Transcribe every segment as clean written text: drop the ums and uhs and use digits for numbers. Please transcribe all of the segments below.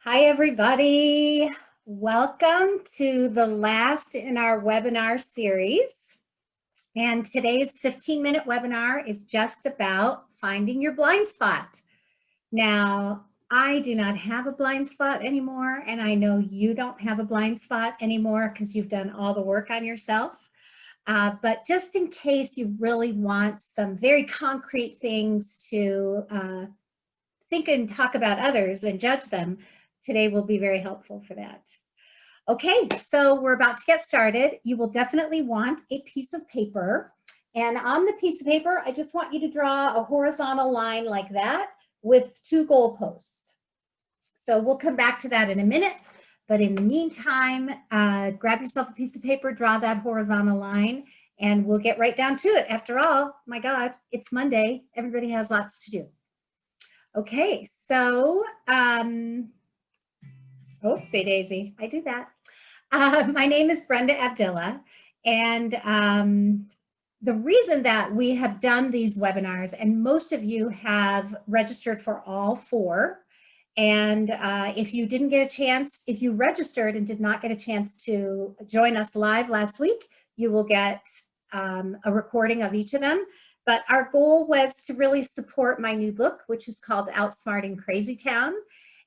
Hi, everybody. Welcome to the last in our webinar series. And today's 15-minute webinar is just about finding your blind spot. Now, I do not have a blind spot anymore, and I know you don't have a blind spot anymore because you've done all the work on yourself. But just in case you really want some very concrete things to think and talk about others and judge them, today will be very helpful for that. Okay, so we're about to get started. You will definitely want a piece of paper. And on the piece of paper, I just want you to draw a horizontal line like that with two goalposts. So we'll come back to that in a minute. But in the meantime, grab yourself a piece of paper, draw that horizontal line, and we'll get right down to it. After all, my God, it's Monday. Everybody has lots to do. Okay, so, oopsie daisy, I do that. My name is Brenda Abdilla, and the reason that we have done these webinars, and most of you have registered for all four, and if you didn't get a chance, if you registered and did not get a chance to join us live last week, you will get a recording of each of them. But our goal was to really support my new book, which is called Outsmarting Crazy Town.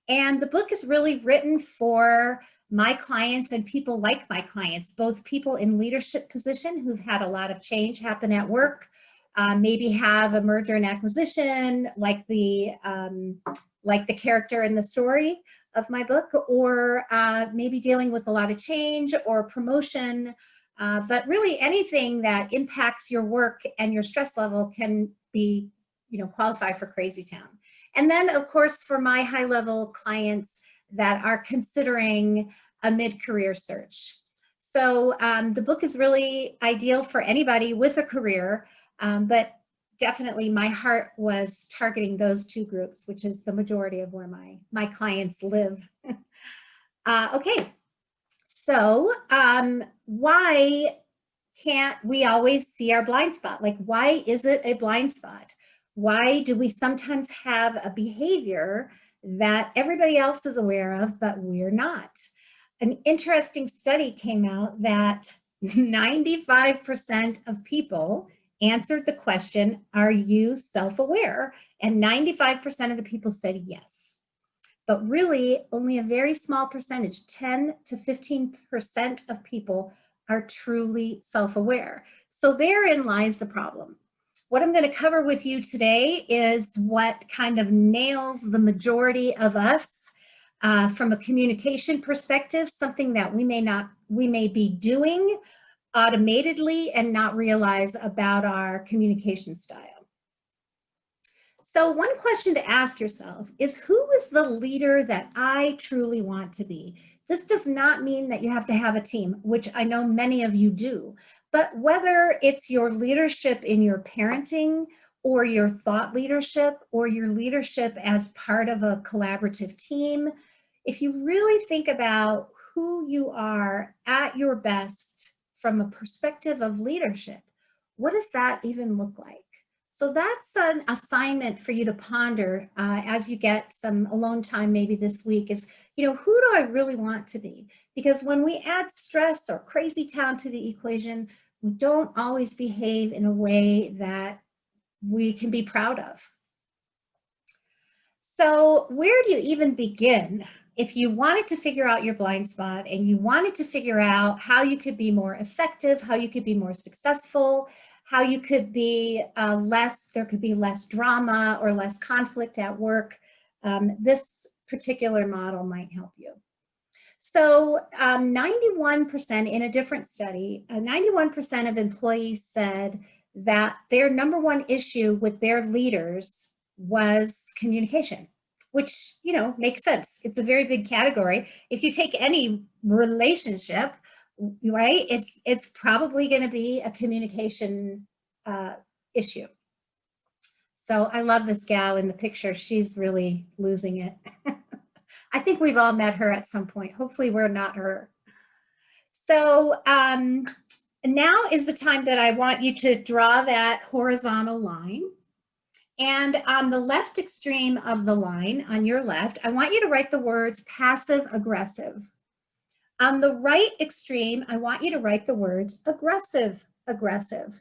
And the book is really written for my clients and people like my clients, both people in leadership position who've had a lot of change happen at work, maybe have a merger and acquisition like the character in the story of my book, or maybe dealing with a lot of change or promotion. But really anything that impacts your work and your stress level can be, qualify for Crazy Town. And then, of course, for my high-level clients that are considering a mid-career search. So the book is really ideal for anybody with a career, but definitely my heart was targeting those two groups, which is the majority of where my clients live. Okay. So why can't we always see our blind spot? Like, why is it a blind spot? Why do we sometimes have a behavior that everybody else is aware of, but we're not? An interesting study came out that 95% of people answered the question, are you self-aware? And 95% of the people said yes. But really, only a very small percentage, 10 to 15% of people are truly self-aware. So therein lies the problem. What I'm going to cover with you today is what kind of nails the majority of us from a communication perspective, something that we may be doing automatedly and not realize about our communication style. So one question to ask yourself is, who is the leader that I truly want to be? This does not mean that you have to have a team, which I know many of you do, but whether it's your leadership in your parenting or your thought leadership or your leadership as part of a collaborative team, if you really think about who you are at your best from a perspective of leadership, what does that even look like? So that's an assignment for you to ponder as you get some alone time maybe this week is, who do I really want to be? Because when we add stress or crazy town to the equation, we don't always behave in a way that we can be proud of. So where do you even begin? If you wanted to figure out your blind spot and you wanted to figure out how you could be more effective, how you could be more successful, how you could be there could be less drama or less conflict at work, this particular model might help you. So 91% in a different study, 91% of employees said that their number one issue with their leaders was communication, which, makes sense. It's a very big category. If you take any relationship, right, it's probably going to be a communication issue. So I love this gal in the picture. She's really losing it. I think we've all met her at some point. Hopefully we're not her. So now is the time that I want you to draw that horizontal line. And on the left extreme of the line, on your left, I want you to write the words passive aggressive. On the right extreme, I want you to write the words aggressive aggressive.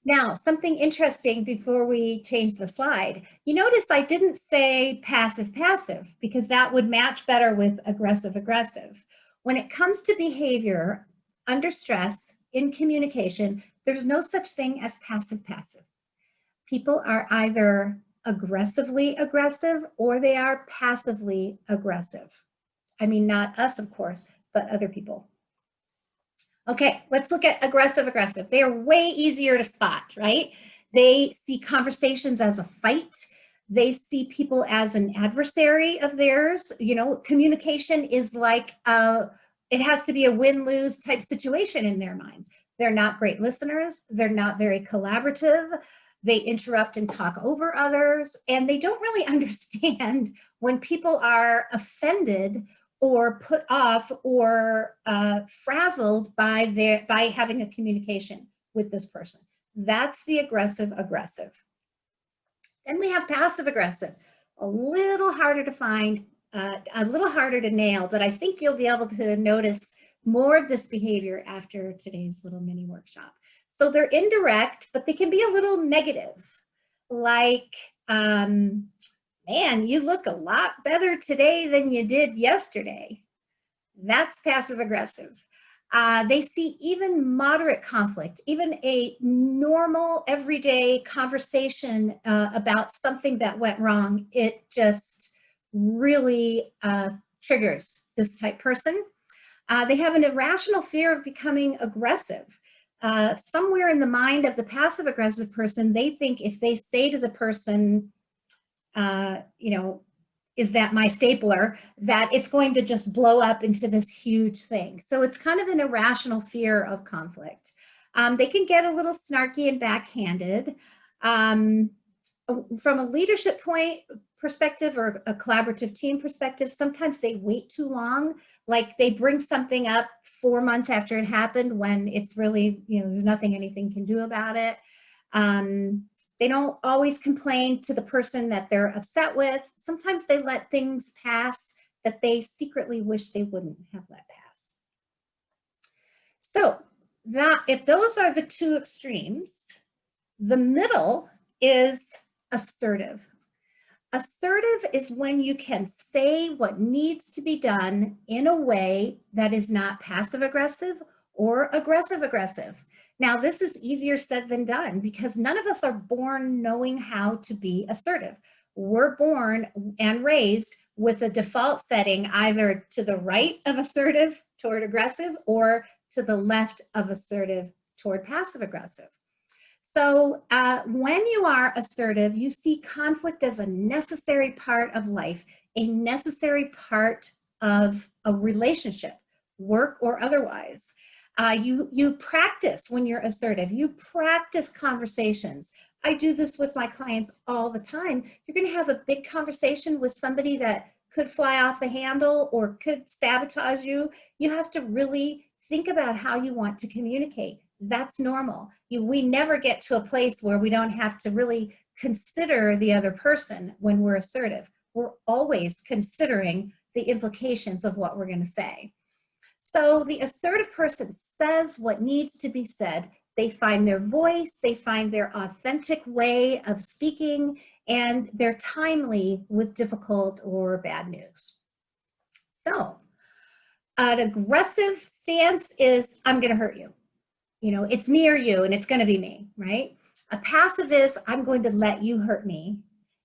Now, something interesting before we change the slide. You notice I didn't say passive passive because that would match better with aggressive aggressive. When it comes to behavior under stress in communication, there's no such thing as passive passive. People are either aggressively aggressive or they are passively aggressive. I mean, not us, of course, but other people. Okay, let's look at aggressive aggressive. They are way easier to spot, right? They see conversations as a fight. They see people as an adversary of theirs. You know, communication is like, it has to be a win-lose type situation in their minds. They're not great listeners. They're not very collaborative. They interrupt and talk over others, and they don't really understand when people are offended or put off or frazzled by having a communication with this person. That's the aggressive aggressive. Then we have passive aggressive, a little harder to find, a little harder to nail, but I think you'll be able to notice more of this behavior after today's little mini workshop. So they're indirect, but they can be a little negative, like, man, you look a lot better today than you did yesterday. That's passive aggressive. They see even moderate conflict, even a normal everyday conversation about something that went wrong. It just really triggers this type person. They have an irrational fear of becoming aggressive. Somewhere in the mind of the passive aggressive person, they think if they say to the person, you know, is that my stapler, that it's going to just blow up into this huge thing. So it's kind of an irrational fear of conflict. They can get a little snarky and backhanded. From a leadership perspective or a collaborative team perspective, sometimes they wait too long. Like they bring something up 4 months after it happened when it's really, you know, there's nothing anything can do about it. They don't always complain to the person that they're upset with. Sometimes they let things pass that they secretly wish they wouldn't have let pass. So that, if those are the two extremes, the middle is assertive. Assertive is when you can say what needs to be done in a way that is not passive aggressive or aggressive aggressive. Now, this is easier said than done because none of us are born knowing how to be assertive. We're born and raised with a default setting either to the right of assertive toward aggressive or to the left of assertive toward passive aggressive. So when you are assertive, you see conflict as a necessary part of life, a necessary part of a relationship, work or otherwise. You practice when you're assertive. You practice conversations. I do this with my clients all the time. You're going to have a big conversation with somebody that could fly off the handle or could sabotage you. You have to really think about how you want to communicate. That's normal. We never get to a place where we don't have to really consider the other person when we're assertive. We're always considering the implications of what we're going to say. So the assertive person says what needs to be said. They find their voice, they find their authentic way of speaking, and they're timely with difficult or bad news. So an aggressive stance is, I'm going to hurt you. You know, it's me or you, and it's going to be me, right? A passive is, I'm going to let you hurt me.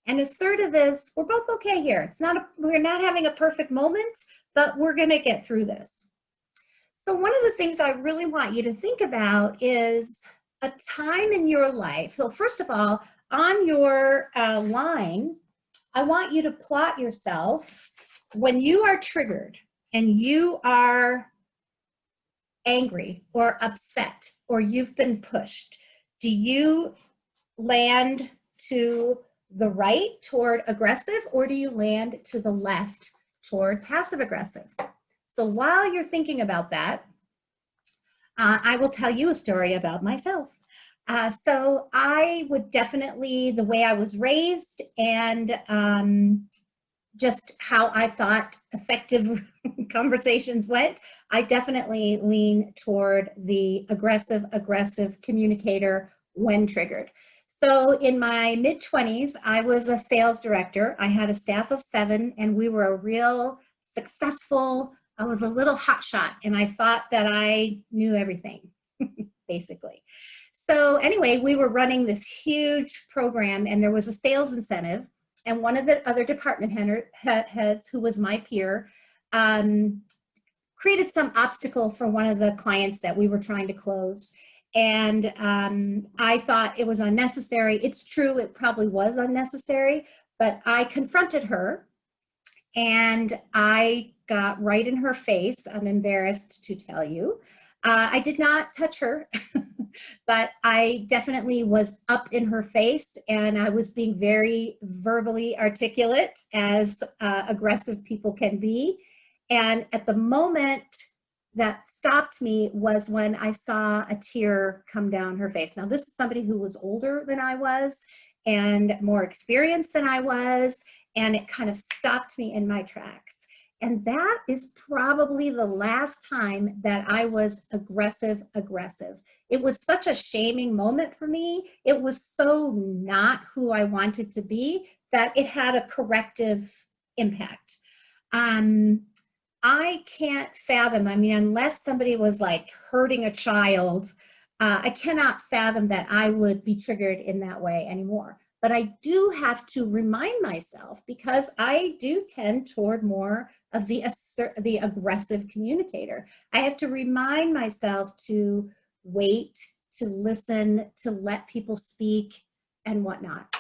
And assertive is, we're both okay here. It's not we're not having a perfect moment, but we're going to get through this. So one of the things I really want you to think about is a time in your life. So first of all, on your line, I want you to plot yourself when you are triggered and you are angry or upset or you've been pushed. Do you land to the right toward aggressive or do you land to the left toward passive aggressive? So while you're thinking about that, I will tell you a story about myself. So I would definitely, the way I was raised and just how I thought effective conversations went, I definitely lean toward the aggressive communicator when triggered. So in my mid-20s, I was a sales director. I had a staff of 7, and we were a real successful, I was a little hotshot, and I thought that I knew everything, basically. So anyway, we were running this huge program, and there was a sales incentive, and one of the other department heads, who was my peer, created some obstacle for one of the clients that we were trying to close. And I thought it was unnecessary. It's true, it probably was unnecessary, but I confronted her and I got right in her face. I'm embarrassed to tell you. I did not touch her, but I definitely was up in her face, and I was being very verbally articulate, as aggressive people can be. And at the moment that stopped me was when I saw a tear come down her face. Now, this is somebody who was older than I was and more experienced than I was, and it kind of stopped me in my tracks. And that is probably the last time that I was aggressive. It was such a shaming moment for me. It was so not who I wanted to be that it had a corrective impact. I can't fathom, I mean, unless somebody was like hurting a child, I cannot fathom that I would be triggered in that way anymore. But I do have to remind myself, because I do tend toward more of the aggressive communicator. I have to remind myself to wait, to listen, to let people speak and whatnot.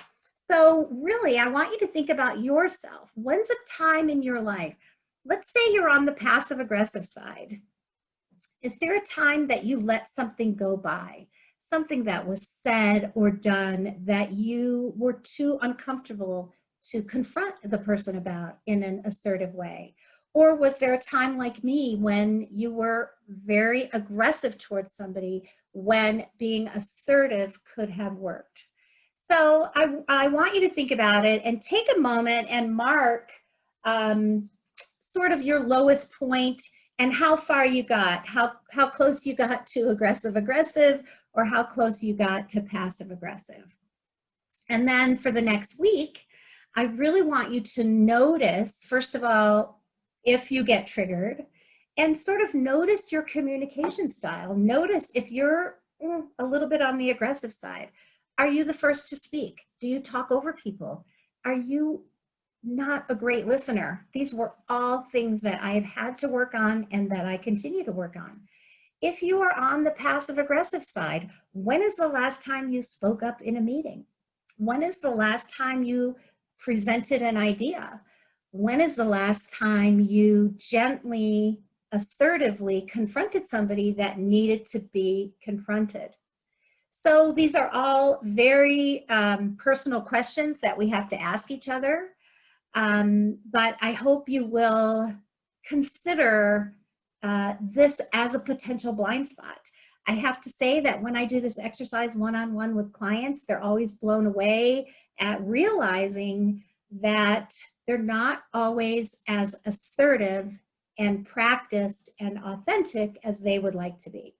So really, I want you to think about yourself. When's a time in your life? Let's say you're on the passive aggressive side. Is there a time that you let something go by? Something that was said or done that you were too uncomfortable to confront the person about in an assertive way? Or was there a time like me when you were very aggressive towards somebody when being assertive could have worked? So I want you to think about it and take a moment and mark sort of your lowest point and how far you got, how close you got to aggressive, or how close you got to passive aggressive. And then for the next week, I really want you to notice, first of all, if you get triggered, and sort of notice your communication style. Notice if you're a little bit on the aggressive side. Are you the first to speak? Do you talk over people? Are you not a great listener? These were all things that I have had to work on and that I continue to work on. If you are on the passive aggressive side, when is the last time you spoke up in a meeting? When is the last time you presented an idea? When is the last time you gently, assertively confronted somebody that needed to be confronted? So these are all very personal questions that we have to ask each other. But I hope you will consider this as a potential blind spot. I have to say that when I do this exercise one-on-one with clients, they're always blown away at realizing that they're not always as assertive and practiced and authentic as they would like to be.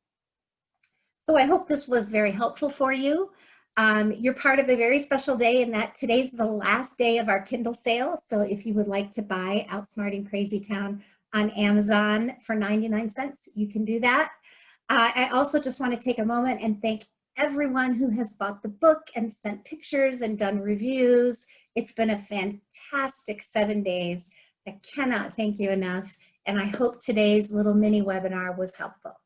So I hope this was very helpful for you. You're part of a very special day in that today's the last day of our Kindle sale. So if you would like to buy Outsmarting Crazy Town on Amazon for 99 cents, you can do that. I also just want to take a moment and thank everyone who has bought the book and sent pictures and done reviews. It's been a fantastic 7 days. I cannot thank you enough. And I hope today's little mini webinar was helpful.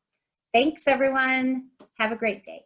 Thanks, everyone. Have a great day.